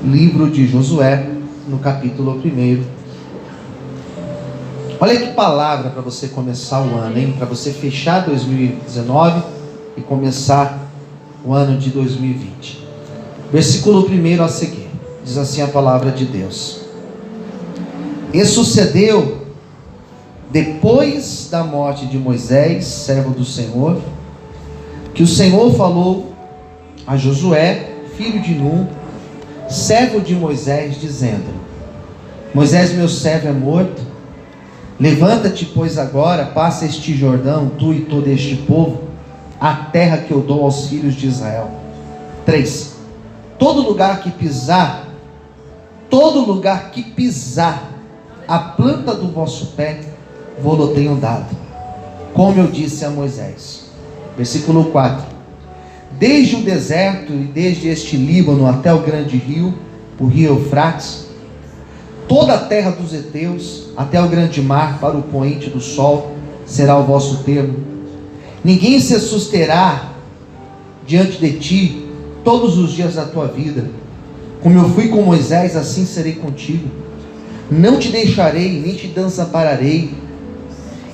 livro de Josué, no capítulo 1. Olha que palavra para você começar o ano, hein? Para você fechar 2019 e começar o ano de 2020. Versículo 1 a seguir, diz assim a palavra de Deus: E sucedeu, depois da morte de Moisés, servo do Senhor, que o Senhor falou a Josué, filho de Nun, servo de Moisés, dizendo: Moisés, meu servo, é morto. Levanta-te, pois, agora, passa este Jordão, tu e todo este povo, a terra que eu dou aos filhos de Israel. 3. Todo lugar que pisar a planta do vosso pé, vou-lo tenho dado, como eu disse a Moisés. Versículo 4. Desde o deserto e desde este Líbano até o grande rio, o rio Eufrates, toda a terra dos heteus, até o grande mar, para o poente do sol, será o vosso termo. Ninguém se susterá diante de ti todos os dias da tua vida. Como eu fui com Moisés, assim serei contigo. Não te deixarei, nem te desampararei.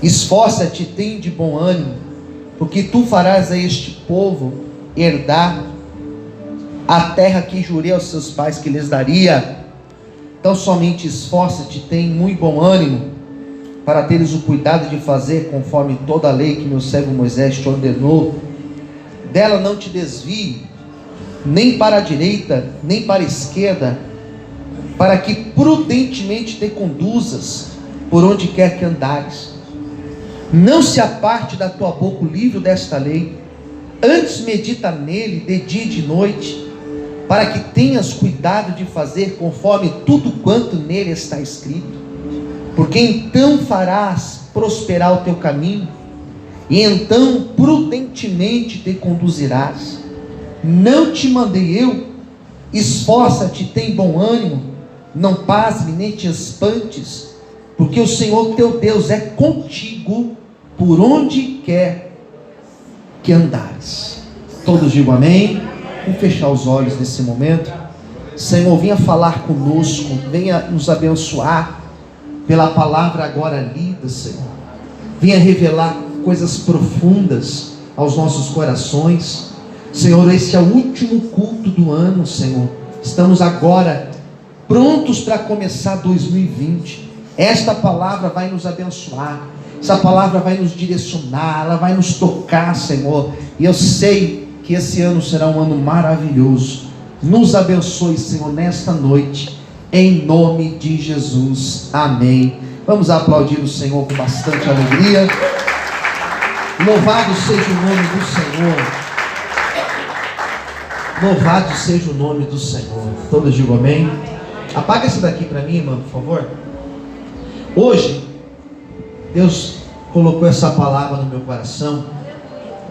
Esforça-te, tem de bom ânimo, porque tu farás a este povo herdar a terra que jurei aos seus pais que lhes daria. Então somente esforça-te, tem muito bom ânimo, para teres o cuidado de fazer conforme toda a lei que meu servo Moisés te ordenou. Dela não te desvie, nem para a direita, nem para a esquerda, para que prudentemente te conduzas por onde quer que andares. Não se aparte da tua boca o livro desta lei, antes medita nele de dia e de noite, para que tenhas cuidado de fazer conforme tudo quanto nele está escrito, porque então farás prosperar o teu caminho, e então prudentemente te conduzirás. Não te mandei eu? Esforça-te, tem bom ânimo, não pasme nem te espantes, porque o Senhor teu Deus é contigo por onde quer que andares. Todos digam amém. Vamos fechar os olhos nesse momento. Senhor, venha falar conosco, venha nos abençoar pela palavra agora lida, Senhor. Venha revelar coisas profundas aos nossos corações. Senhor, esse é o último culto do ano, Senhor. Estamos agora prontos para começar 2020. Esta palavra vai nos abençoar, essa palavra vai nos direcionar, ela vai nos tocar, Senhor. E eu sei que esse ano será um ano maravilhoso. Nos abençoe, Senhor, nesta noite, em nome de Jesus, amém. Vamos aplaudir o Senhor com bastante alegria. Louvado seja o nome do Senhor. Louvado seja o nome do Senhor. Todos digam amém. Apaga esse daqui para mim, irmão, por favor. Hoje Deus colocou essa palavra no meu coração.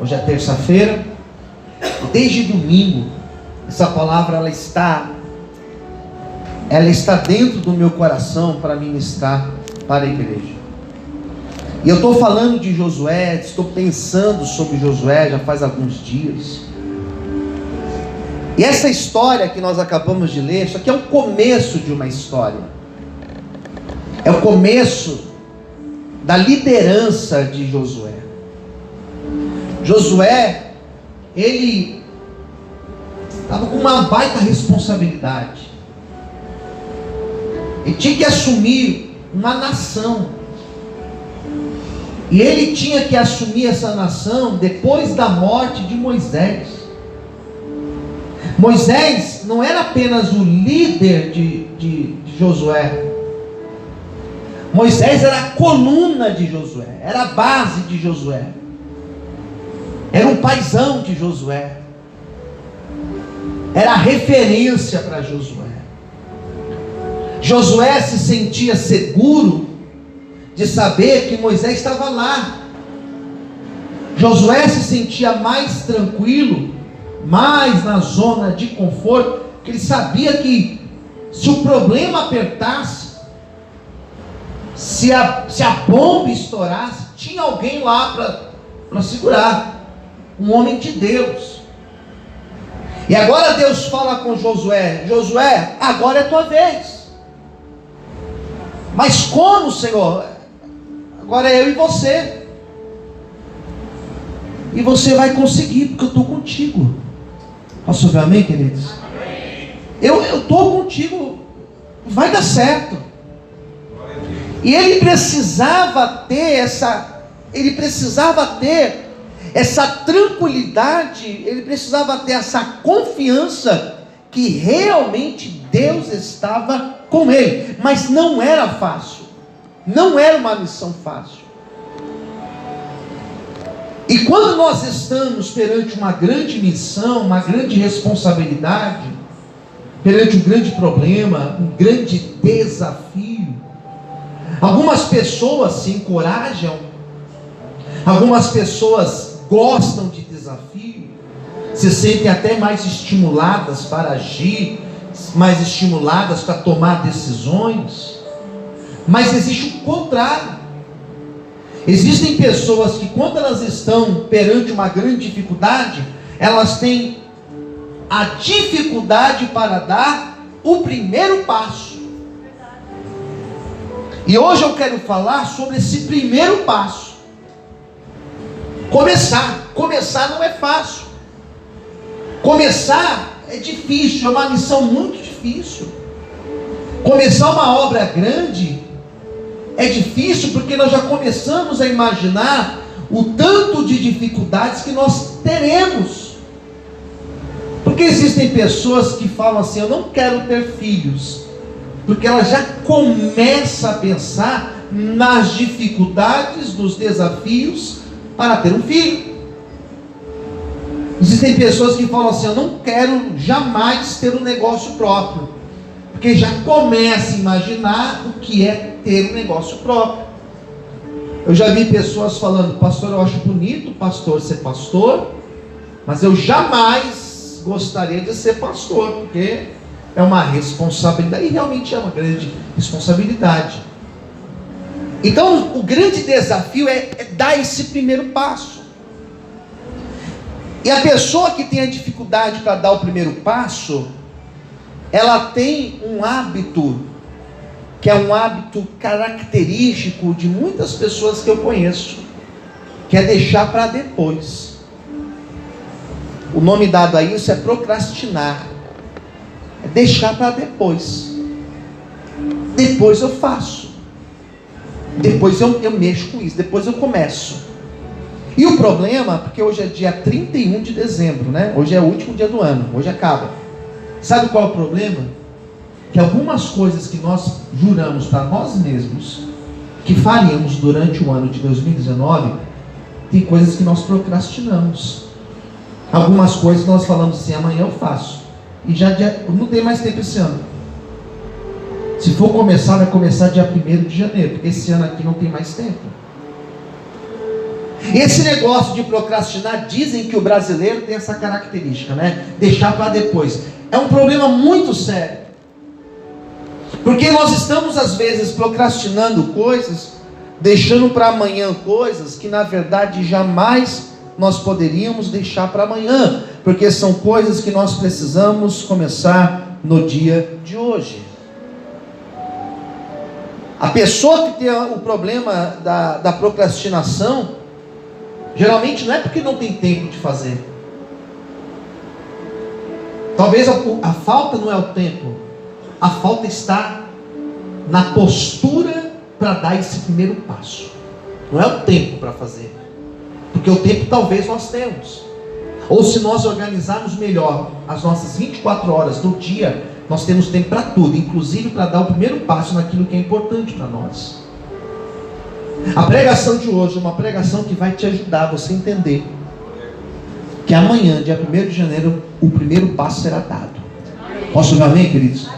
Hoje é terça-feira. Desde domingo, essa palavra ela está dentro do meu coração para ministrar para a igreja. E eu estou falando de Josué, estou pensando sobre Josué já faz alguns dias. E essa história que nós acabamos de ler, isso aqui é o começo de uma história. É o começo da liderança de Josué. Josué, ele estava com uma baita responsabilidade. Ele tinha que assumir uma nação. E ele tinha que assumir essa nação depois da morte de Moisés. Moisés não era apenas o líder de Josué. Moisés era a coluna de Josué, era a base de Josué, era um paizão de Josué, era a referência para Josué. Josué se sentia seguro de saber que Moisés estava lá. Josué se sentia mais tranquilo, mais na zona de conforto, porque ele sabia que se o problema apertasse, se a bomba estourasse, tinha alguém lá para segurar, um homem de Deus. E agora Deus fala com Josué: Josué, agora é tua vez. Mas como, Senhor? Agora é eu e você. E você vai conseguir, porque eu estou contigo. Posso ouvir amém, queridos? Amém. Eu estou contigo. Vai dar certo. E ele precisava ter essa tranquilidade, ele precisava ter essa confiança que realmente Deus estava com ele. Mas não era fácil. Não era uma missão fácil. E quando nós estamos perante uma grande missão, uma grande responsabilidade, perante um grande problema, um grande desafio, algumas pessoas se encorajam, algumas pessoas gostam de desafio, se sentem até mais estimuladas para agir, mais estimuladas para tomar decisões. Mas existe o contrário. Existem pessoas que, quando elas estão perante uma grande dificuldade, elas têm a dificuldade para dar o primeiro passo. E hoje eu quero falar sobre esse primeiro passo. Começar não é fácil. Começar é difícil, é uma missão muito difícil. Começar uma obra grande é difícil, porque nós já começamos a imaginar o tanto de dificuldades que nós teremos. Porque existem pessoas que falam assim: eu não quero ter filhos, porque ela já começa a pensar nas dificuldades, nos desafios para ter um filho. Existem pessoas que falam assim: eu não quero jamais ter um negócio próprio, porque já começa a imaginar o que é ter um negócio próprio. Eu já vi pessoas falando: pastor, eu acho bonito pastor ser pastor, mas eu jamais gostaria de ser pastor, porque é uma responsabilidade, e realmente é uma grande responsabilidade. Então o grande desafio é dar esse primeiro passo. E a pessoa que tem a dificuldade para dar o primeiro passo, ela tem um hábito, que é um hábito característico de muitas pessoas que eu conheço, que é deixar para depois. O nome dado a isso é procrastinar. É deixar para depois. Depois eu faço. Depois eu mexo com isso. Depois eu começo. E o problema, porque hoje é dia 31 de dezembro, né? Hoje é o último dia do ano. Hoje acaba. Sabe qual é o problema? Que algumas coisas que nós juramos para nós mesmos que faríamos durante o ano de 2019, tem coisas que nós procrastinamos. Algumas coisas nós falamos assim: amanhã eu faço, e já não tem mais tempo esse ano. Se for começar, vai começar dia 1º de janeiro, porque esse ano aqui não tem mais tempo. Esse negócio de procrastinar, dizem que o brasileiro tem essa característica, né? Deixar para depois. É um problema muito sério. Porque nós estamos às vezes procrastinando coisas, deixando para amanhã coisas que na verdade jamais nós poderíamos deixar para amanhã, porque são coisas que nós precisamos começar no dia de hoje. A pessoa que tem o problema da procrastinação, geralmente não é porque não tem tempo de fazer. Talvez a falta não é o tempo, a falta está na postura para dar esse primeiro passo. Não é o tempo para fazer, porque o tempo talvez nós temos. Ou se nós organizarmos melhor as nossas 24 horas do dia, nós temos tempo para tudo, inclusive para dar o primeiro passo naquilo que é importante para nós. A pregação de hoje é uma pregação que vai te ajudar a você entender que amanhã, dia 1º de janeiro, o primeiro passo será dado. Posso ouvir amém, queridos?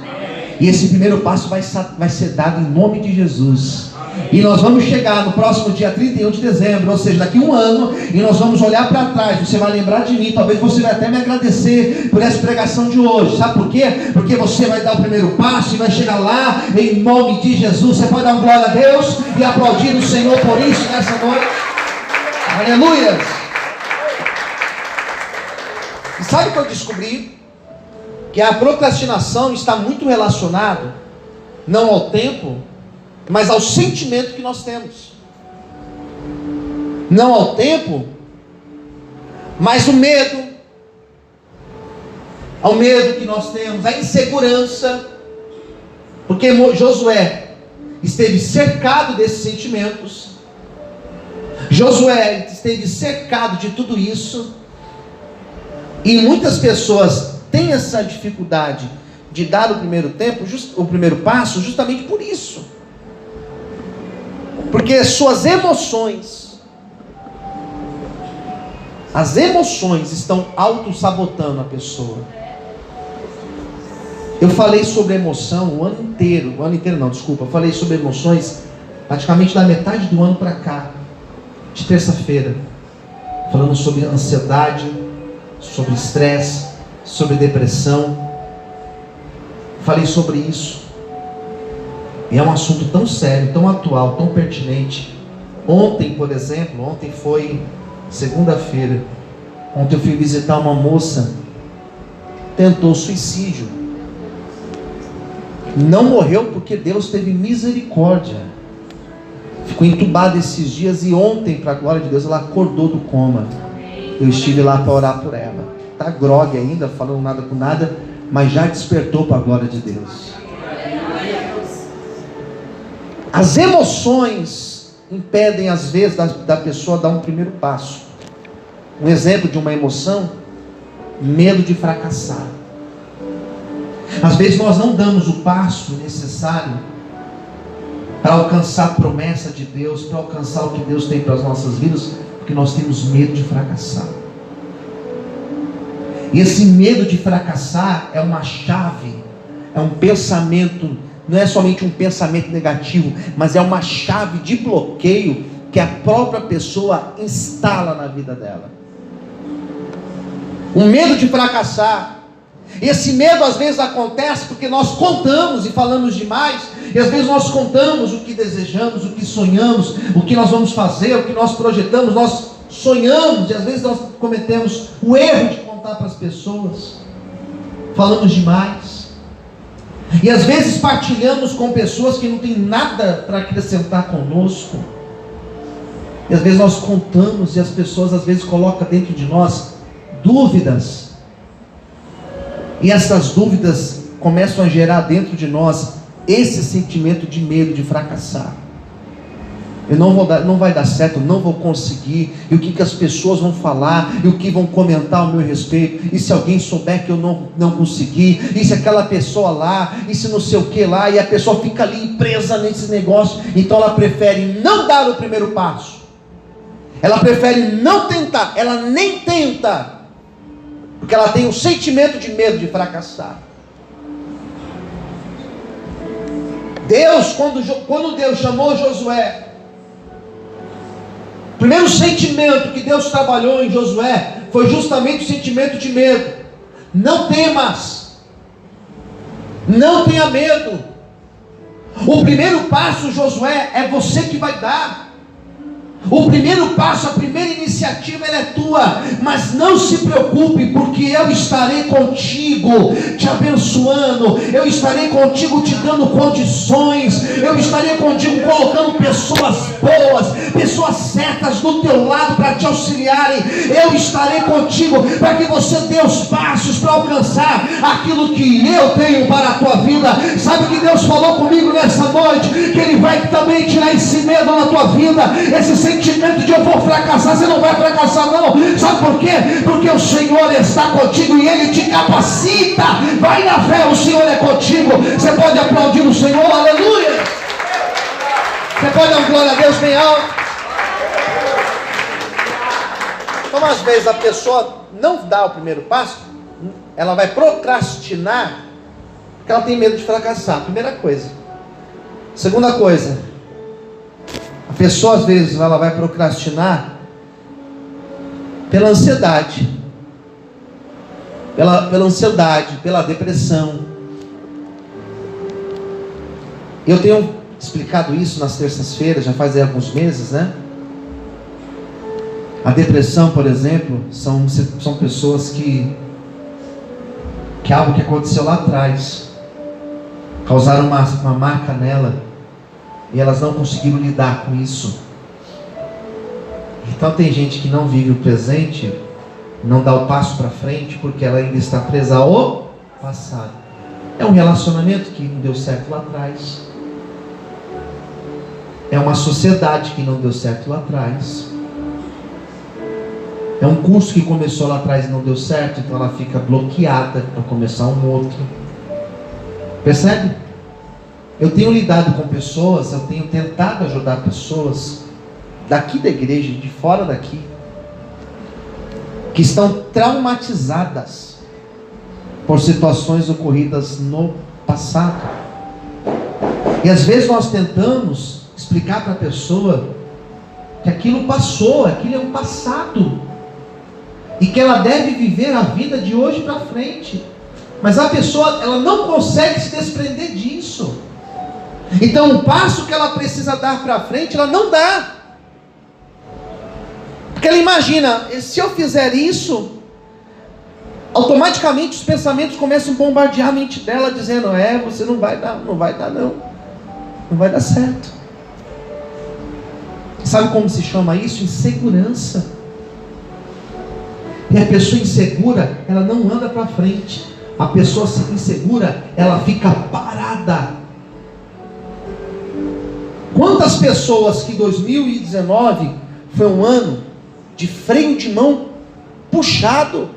E esse primeiro passo vai ser dado em nome de Jesus. E nós vamos chegar no próximo dia 31 de dezembro, ou seja, daqui a um ano, e nós vamos olhar para trás. Você vai lembrar de mim, talvez você vai até me agradecer por essa pregação de hoje. Sabe por quê? Porque você vai dar o primeiro passo e vai chegar lá em nome de Jesus. Você pode dar uma glória a Deus e aplaudir o Senhor por isso nessa noite. Aleluia! E sabe o que eu descobri? que a procrastinação está muito relacionada, não ao tempo, mas ao sentimento que nós temos. Não ao tempo, mas o medo, ao medo que nós temos, a insegurança, porque Josué esteve cercado desses sentimentos, Josué esteve cercado de tudo isso, e muitas pessoas têm essa dificuldade de dar o primeiro passo, justamente por isso, porque suas emoções, as emoções estão auto-sabotando a pessoa. Eu falei sobre emoção eu falei sobre emoções praticamente da metade do ano para cá, de terça-feira, falando sobre ansiedade, sobre estresse, sobre depressão. Falei sobre isso, e é um assunto tão sério, tão atual, tão pertinente. Ontem, por exemplo, ontem foi segunda-feira, ontem eu fui visitar uma moça, tentou suicídio, não morreu porque Deus teve misericórdia, ficou entubada esses dias, e ontem, para a glória de Deus, ela acordou do coma. Eu estive lá para orar por ela, está grogue ainda, falando nada com nada, mas já despertou para a glória de Deus. As emoções impedem às vezes da pessoa dar um primeiro passo. Um exemplo de uma emoção: medo de fracassar. Às vezes nós não damos o passo necessário para alcançar a promessa de Deus, para alcançar o que Deus tem para as nossas vidas, porque nós temos medo de fracassar. E esse medo de fracassar é uma chave, é um pensamento, não é somente um pensamento negativo, mas é uma chave de bloqueio que a própria pessoa instala na vida dela. O medo de fracassar. Esse medo às vezes acontece porque nós contamos e falamos demais, e às vezes nós contamos o que desejamos, o que sonhamos, o que nós vamos fazer, o que nós projetamos, nós sonhamos, e às vezes nós cometemos o erro de contar para as pessoas, falamos demais, e às vezes partilhamos com pessoas que não tem nada para acrescentar conosco, e às vezes nós contamos, e as pessoas às vezes colocam dentro de nós dúvidas, e essas dúvidas começam a gerar dentro de nós esse sentimento de medo de fracassar. Não vai dar certo, não vou conseguir, e o que as pessoas vão falar, e o que vão comentar ao meu respeito, e se alguém souber que eu não consegui, e se aquela pessoa lá, e se não sei o que lá, e a pessoa fica ali presa nesse negócio. Então ela prefere não dar o primeiro passo, ela prefere não tentar, ela nem tenta, porque ela tem um sentimento de medo de fracassar. Deus, quando Deus chamou Josué, o primeiro sentimento que Deus trabalhou em Josué foi justamente o sentimento de medo. Não temas, não tenha medo. O primeiro passo, Josué, é você que vai dar. O primeiro passo, a primeira iniciativa, ela é tua, mas não se preocupe, porque eu estarei contigo, te abençoando, eu estarei contigo te dando condições, eu estarei contigo colocando pessoas boas, pessoas certas do teu lado para te auxiliarem, eu estarei contigo para que você dê os passos para alcançar aquilo que eu tenho para a tua vida. Sabe que Deus falou comigo nessa noite? Que Ele vai também tirar esse medo na tua vida, esse sentimento de eu vou fracassar. Você não vai fracassar não. Sabe por quê? Porque o Senhor está contigo e Ele te capacita. Vai na fé, o Senhor é contigo. Você pode aplaudir o Senhor, aleluia. Você pode dar glória a Deus bem alto. Então às vezes a pessoa não dá o primeiro passo, ela vai procrastinar porque ela tem medo de fracassar. Primeira coisa. Segunda coisa, a pessoa às vezes ela vai procrastinar pela ansiedade, pela depressão. Eu tenho explicado isso nas terças-feiras, já faz alguns meses, né? A depressão, por exemplo, são pessoas que que algo que aconteceu lá atrás causaram uma marca nela, e elas não conseguiram lidar com isso. Então tem gente que não vive o presente, não dá o passo para frente, porque ela ainda está presa ao passado. É um relacionamento que não deu certo lá atrás, é uma sociedade que não deu certo lá atrás, é um curso que começou lá atrás e não deu certo, então ela fica bloqueada para começar um outro. Percebe? Eu tenho lidado com pessoas, eu tenho tentado ajudar pessoas daqui da igreja, de fora daqui, que estão traumatizadas por situações ocorridas no passado. E às vezes nós tentamos explicar para a pessoa que aquilo passou, aquilo é um passado, e que ela deve viver a vida de hoje para frente. Mas a pessoa, ela não consegue se desprender disso. Então o passo que ela precisa dar para frente, ela não dá. Porque ela imagina, se eu fizer isso, automaticamente os pensamentos começam a bombardear a mente dela, dizendo, você não vai dar, não vai dar certo. Sabe como se chama isso? Insegurança. E a pessoa insegura, ela não anda para frente. A pessoa insegura, ela fica parada. Quantas pessoas que 2019 foi um ano de freio de mão puxado,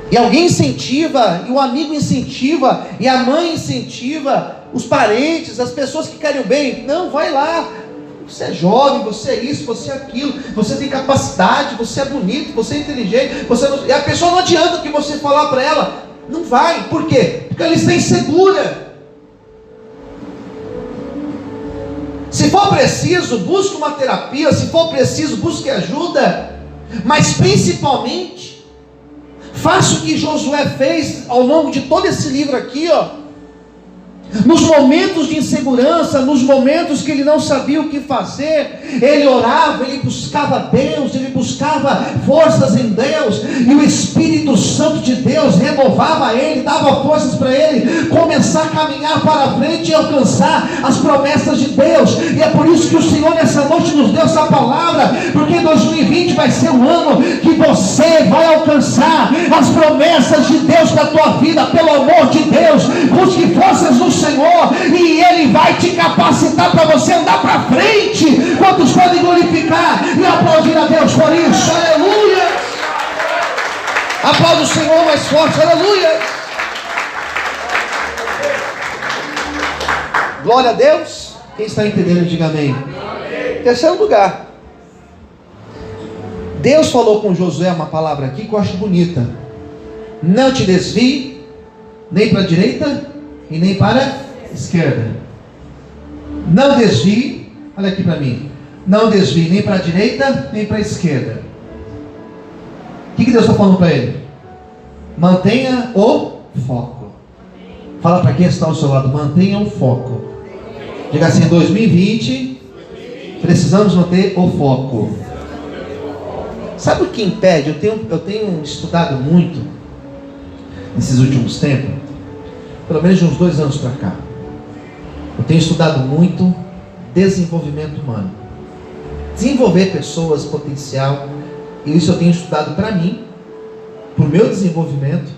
e alguém incentiva, e o amigo incentiva, e a mãe incentiva, os parentes, as pessoas que querem o bem, não, vai lá, você é jovem, você é isso, você é aquilo, você tem capacidade, você é bonito, você é inteligente, e a pessoa não adianta o que você falar para ela, não vai. Por quê? Porque ela está insegura. Se for preciso, busque uma terapia, se for preciso, busque ajuda, mas principalmente faça o que Josué fez ao longo de todo esse livro aqui, nos momentos de insegurança, nos momentos que ele não sabia o que fazer, ele orava, ele buscava Deus, ele buscava forças em Deus, e o Espírito Santo de Deus renovava ele, dava forças para ele começar a caminhar para frente e alcançar as promessas de Deus. E é por isso que o Senhor nessa noite nos deu essa palavra, porque 2020 vai ser um ano que você vai alcançar as promessas de Deus para a tua vida. Pelo amor de Deus, busque forças no Senhor, e Ele vai te capacitar para você andar para frente. Quantos podem glorificar e aplaudir a Deus por isso? Aleluia! Aplauda o Senhor mais forte, aleluia! Glória a Deus. Quem está entendendo, diga amém. Terceiro lugar, Deus falou com Josué uma palavra aqui que eu acho bonita: não te desvie nem para a direita e nem para a esquerda. Não desvie, olha aqui para mim, não desvie nem para a direita nem para a esquerda. O que Deus está falando para ele? Mantenha o foco. Fala para quem está ao seu lado, mantenha o foco. Diga assim: 2020 precisamos manter o foco. Sabe o que impede? Eu tenho estudado muito nesses últimos tempos, pelo menos de uns 2 anos para cá. Eu tenho estudado muito desenvolvimento humano, desenvolver pessoas, potencial. E isso eu tenho estudado para mim, para o meu desenvolvimento.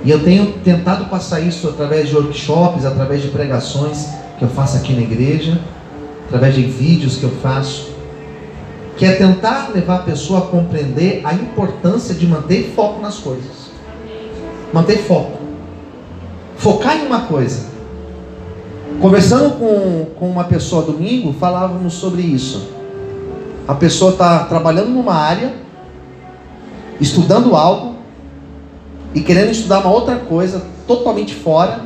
E eu tenho tentado passar isso através de workshops, através de pregações que eu faço aqui na igreja, através de vídeos que eu faço, que é tentar levar a pessoa a compreender a importância de manter foco nas coisas. Manter foco. Focar em uma coisa. Conversando com uma pessoa domingo, falávamos sobre isso. A pessoa está trabalhando numa área, estudando algo, e querendo estudar uma outra coisa, totalmente fora.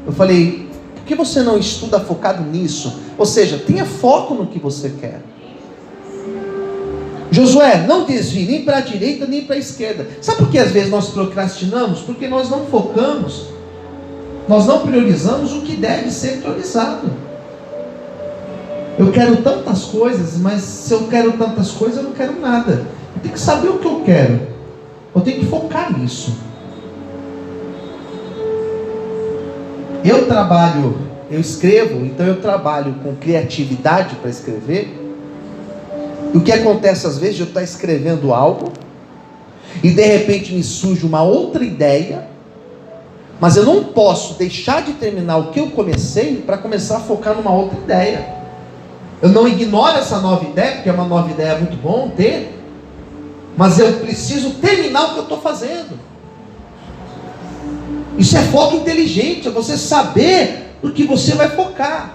Eu falei: por que você não estuda focado nisso? Ou seja, tenha foco no que você quer. Josué, não desvie nem para a direita nem para a esquerda. Sabe por que às vezes nós procrastinamos? Porque nós não focamos, nós não priorizamos o que deve ser priorizado. Eu quero tantas coisas, mas se eu quero tantas coisas, eu não quero nada. Eu tenho que saber o que eu quero. Eu tenho que focar nisso. Eu escrevo, então eu trabalho com criatividade para escrever. E o que acontece às vezes, eu estou escrevendo algo e de repente me surge uma outra ideia, mas eu não posso deixar de terminar o que eu comecei para começar a focar numa outra ideia. Eu não ignoro essa nova ideia, porque é uma nova ideia muito bom ter, mas eu preciso terminar o que eu estou fazendo. Isso é foco inteligente, é você saber no que você vai focar.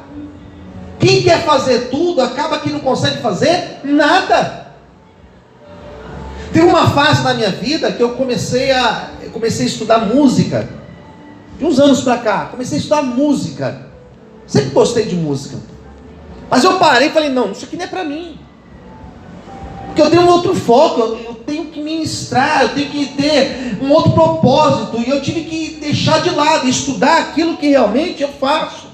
Quem quer fazer tudo, acaba que não consegue fazer nada. Teve uma fase na minha vida que eu comecei a estudar música. De uns anos para cá, comecei a estudar música. Sempre gostei de música. Mas eu parei e falei, não, isso aqui não é para mim. Porque eu tenho um outro foco, eu tenho que ministrar, eu tenho que ter um outro propósito. E eu tive que deixar de lado, estudar aquilo que realmente eu faço.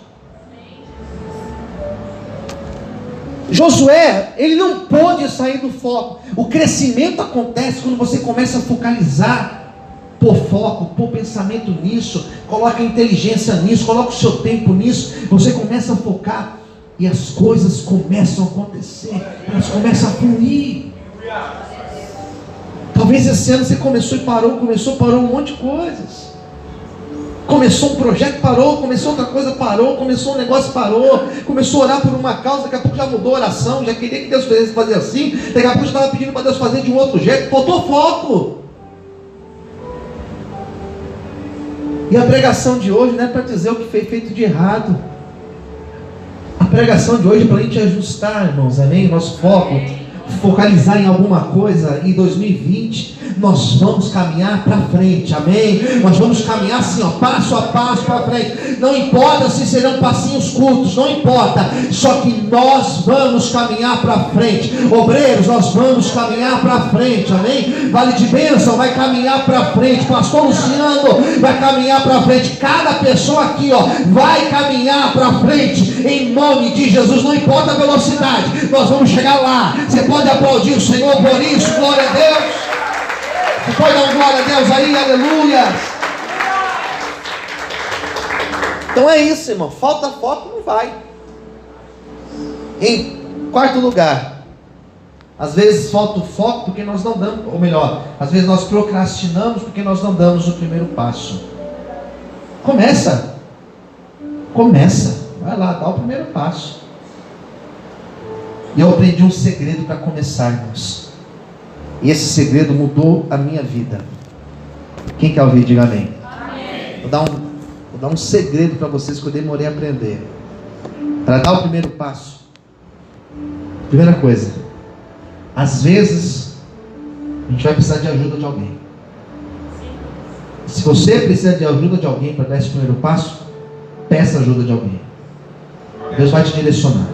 Josué, ele não pôde sair do foco. O crescimento acontece quando você começa a focalizar, pôr foco, pôr pensamento nisso, coloca inteligência nisso, coloca o seu tempo nisso. Você começa a focar e as coisas começam a acontecer, elas começam a fluir. Talvez esse ano você começou e parou um monte de coisas. Começou um projeto, parou, começou outra coisa, parou, começou um negócio, parou, começou a orar por uma causa, daqui a pouco já mudou a oração, já queria que Deus fizesse fazer assim, daqui a pouco já estava pedindo para Deus fazer de um outro jeito, faltou foco. E a pregação de hoje não é para dizer o que foi feito de errado. A pregação de hoje é para a gente ajustar, irmãos, amém? Nosso foco, focalizar em alguma coisa. Em 2020 nós vamos caminhar para frente, amém? Nós vamos caminhar assim, ó, passo a passo para frente. Não importa se serão passinhos curtos, não importa, só que nós vamos caminhar para frente. Obreiros, nós vamos caminhar para frente, amém? Vale de Bênção vai caminhar para frente, pastor Luciano vai caminhar para frente, cada pessoa aqui, ó, vai caminhar para frente, em nome de Jesus. Não importa a velocidade, nós vamos chegar lá. Você pode aplaudir o Senhor por isso, glória a Deus. Você pode dar uma glória a Deus aí, aleluia. Então é isso, irmão, falta foco, não vai. Em quarto lugar, às vezes falta o foco porque nós não damos, ou melhor, às vezes nós procrastinamos porque nós não damos o primeiro passo. Começa, vai lá, dá o primeiro passo. E eu aprendi um segredo para começar, irmãos. E esse segredo mudou a minha vida. Quem quer ouvir, diga amém. Amém. Vou dar um segredo para vocês que eu demorei a aprender. Para dar o primeiro passo. Primeira coisa, às vezes a gente vai precisar de ajuda de alguém. Se você precisa de ajuda de alguém para dar esse primeiro passo, peça ajuda de alguém. Deus vai te direcionar.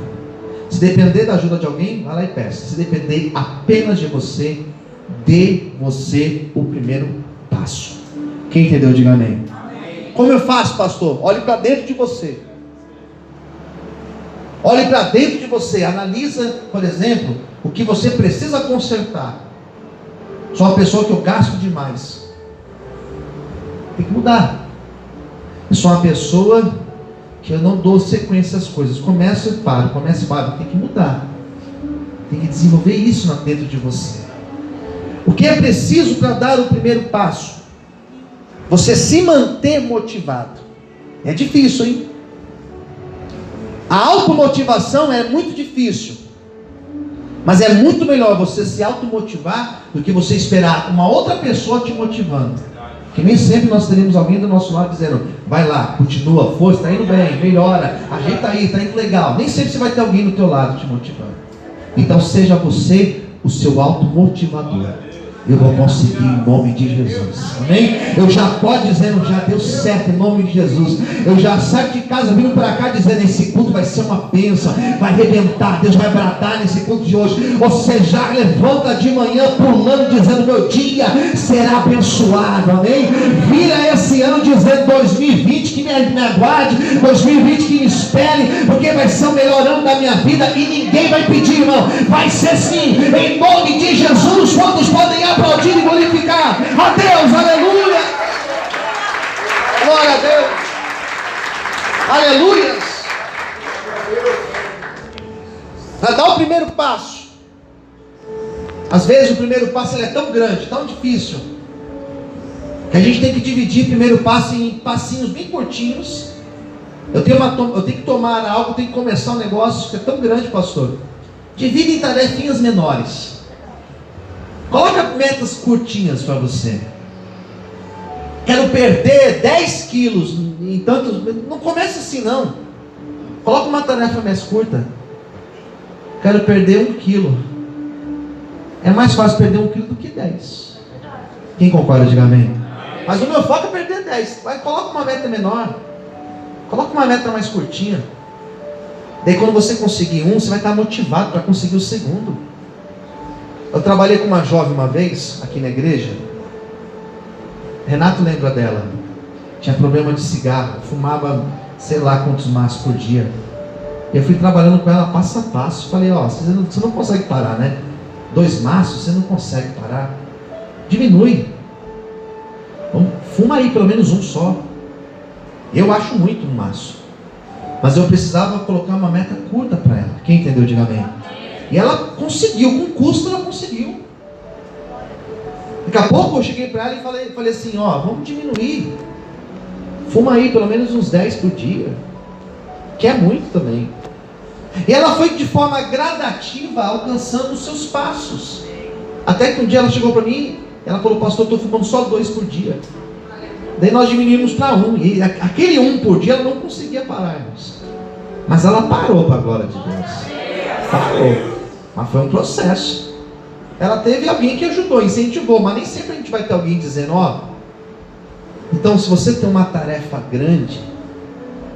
Se depender da ajuda de alguém, vai lá e peça. Se depender apenas de você, dê você o primeiro passo. Quem entendeu, diga amém. Amém. Como eu faço, pastor? Olhe para dentro de você. Olhe para dentro de você. Analisa, por exemplo, o que você precisa consertar. Sou uma pessoa que eu gasto demais. Tem que mudar. Eu sou uma pessoa que eu não dou sequência às coisas. Começo e paro. Tem que mudar. Tem que desenvolver isso dentro de você. O que é preciso para dar o primeiro passo? Você se manter motivado. É difícil, hein? A automotivação é muito difícil. Mas é muito melhor você se automotivar do que você esperar uma outra pessoa te motivando. Que nem sempre nós teremos alguém do nosso lado dizendo: vai lá, continua, força, está indo bem, melhora, ajeita aí, está indo legal. Nem sempre você vai ter alguém do teu lado te motivando. Então seja você o seu automotivador. Eu vou conseguir em nome de Jesus, amém? Eu já pode dizendo, já deu certo em nome de Jesus. Eu já saio de casa vindo para cá dizendo: esse culto vai ser uma bênção, vai arrebentar, Deus vai bradar nesse culto de hoje. Você já levanta de manhã pulando, dizendo: meu dia será abençoado, amém? Vira esse ano dizendo 2020 que me aguarde, 2020 que me espere, porque vai ser o melhor ano da minha vida e ninguém vai pedir, irmão. Vai ser sim, em nome de Jesus. Quantos podem aplaudir e glorificar a Deus? Aleluia! Glória a Deus! Aleluia! Para dar o primeiro passo, às vezes o primeiro passo ele é tão grande, tão difícil, que a gente tem que dividir o primeiro passo em passinhos bem curtinhos. Eu tenho que tomar algo, tenho que começar um negócio que é tão grande, pastor. Divide em tarefinhas menores. Coloca metas curtinhas para você. Quero perder 10 quilos em tantos... Não comece assim não. Coloca uma tarefa mais curta. Quero perder 1 quilo. É mais fácil perder 1 quilo do que 10. Quem concorda, diga amém. Mas o meu foco é perder 10. Coloca uma meta menor. Coloca uma meta mais curtinha. Daí quando você conseguir um, você vai estar motivado para conseguir o segundo. Eu trabalhei com uma jovem uma vez, aqui na igreja. Renato lembra dela. Tinha problema de cigarro. Fumava sei lá quantos maços por dia. Eu fui trabalhando com ela passo a passo. Falei, você não consegue parar, né? 2 maços, você não consegue parar. Diminui. Fuma aí pelo menos um só. Eu acho muito um maço. Mas eu precisava colocar uma meta curta para ela. Quem entendeu, diga amém. E ela conseguiu, com custo ela conseguiu. Daqui a pouco eu cheguei para ela e falei assim, vamos diminuir. Fuma aí pelo menos uns 10 por dia. Que é muito também. E ela foi de forma gradativa alcançando os seus passos. Até que um dia ela chegou para mim, ela falou, pastor, eu estou fumando só 2 por dia. Daí nós diminuímos para 1. E aquele 1 por dia ela não conseguia parar, irmãos. Mas ela parou, para a glória de Deus. Parou. Mas foi um processo. Ela teve alguém que ajudou, incentivou. Mas nem sempre a gente vai ter alguém dizendo, então se você tem uma tarefa grande,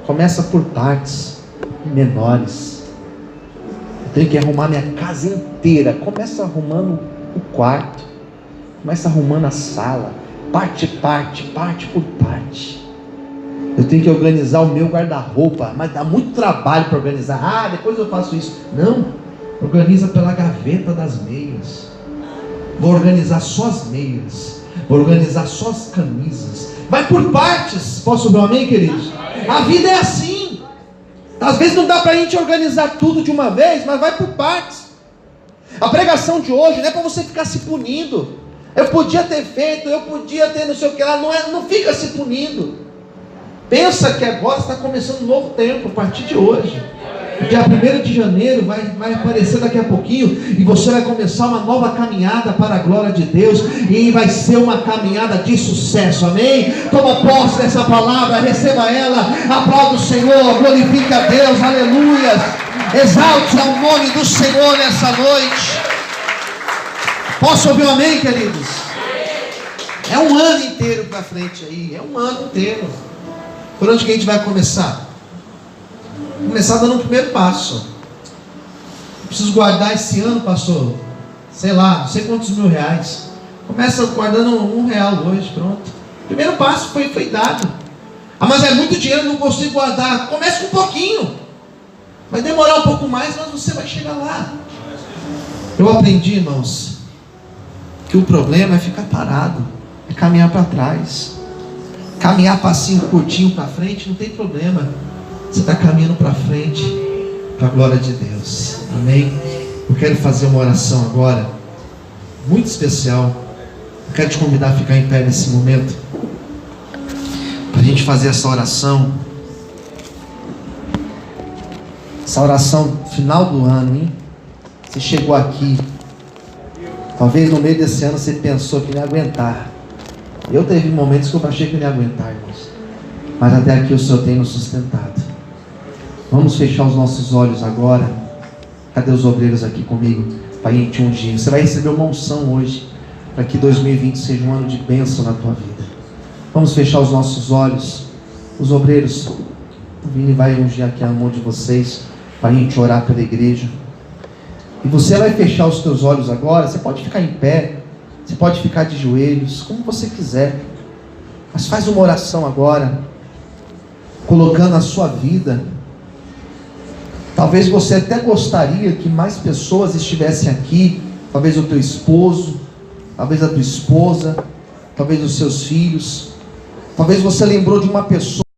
começa por partes menores. Eu tenho que arrumar minha casa inteira. Começa arrumando o quarto. Começa arrumando a sala. Parte por parte. Eu tenho que organizar o meu guarda-roupa. Mas dá muito trabalho para organizar. Depois eu faço isso. Não. Organiza pela gaveta das meias. Vou organizar só as meias. Vou organizar só as camisas. Vai por partes. Posso ouvir um amém, queridos? A vida é assim. Às vezes não dá para a gente organizar tudo de uma vez, mas vai por partes. A pregação de hoje não é para você ficar se punindo. Eu podia ter feito, eu podia ter não sei o que lá. Não fica se punindo. Pensa que agora está começando um novo tempo, a partir de hoje. Dia 1º de janeiro vai aparecer daqui a pouquinho, e você vai começar uma nova caminhada para a glória de Deus, e vai ser uma caminhada de sucesso, amém? Toma posse dessa palavra, receba ela, aplauda o Senhor, glorifique a Deus, aleluia, exalte o nome do Senhor nessa noite. Posso ouvir um amém, queridos? É um ano inteiro para frente aí, é um ano inteiro. Por onde que a gente vai começar? Começar dando o primeiro passo. Preciso guardar esse ano, pastor, sei lá, não sei quantos mil reais. Começa guardando R$1 hoje, pronto. Primeiro passo foi dado. Mas é muito dinheiro, não consigo guardar. Comece com um pouquinho. Vai demorar um pouco mais, mas você vai chegar lá. Eu aprendi, irmãos, que o problema é ficar parado, é caminhar para trás. Caminhar passinho curtinho para frente, não tem problema. Você está caminhando para frente, para a glória de Deus, amém? Eu quero fazer uma oração agora, muito especial. Eu quero te convidar a ficar em pé nesse momento, para a gente fazer essa oração. Essa oração final do ano, hein? Você chegou aqui, talvez no meio desse ano você pensou que não ia aguentar. Eu teve momentos que eu achei que não ia aguentar, irmãos, mas até aqui o Senhor tem nos sustentado. Vamos fechar os nossos olhos agora. Cadê os obreiros aqui comigo? Para a gente ungir. Você vai receber uma unção hoje, para que 2020 seja um ano de bênção na tua vida. Vamos fechar os nossos olhos. Os obreiros, o Vini vai ungir aqui a mão de vocês, para a gente orar pela igreja. E você vai fechar os teus olhos agora. Você pode ficar em pé, você pode ficar de joelhos, como você quiser. Mas faz uma oração agora, colocando a sua vida. Talvez você até gostaria que mais pessoas estivessem aqui, talvez o teu esposo, talvez a tua esposa, talvez os seus filhos. Talvez você lembrou de uma pessoa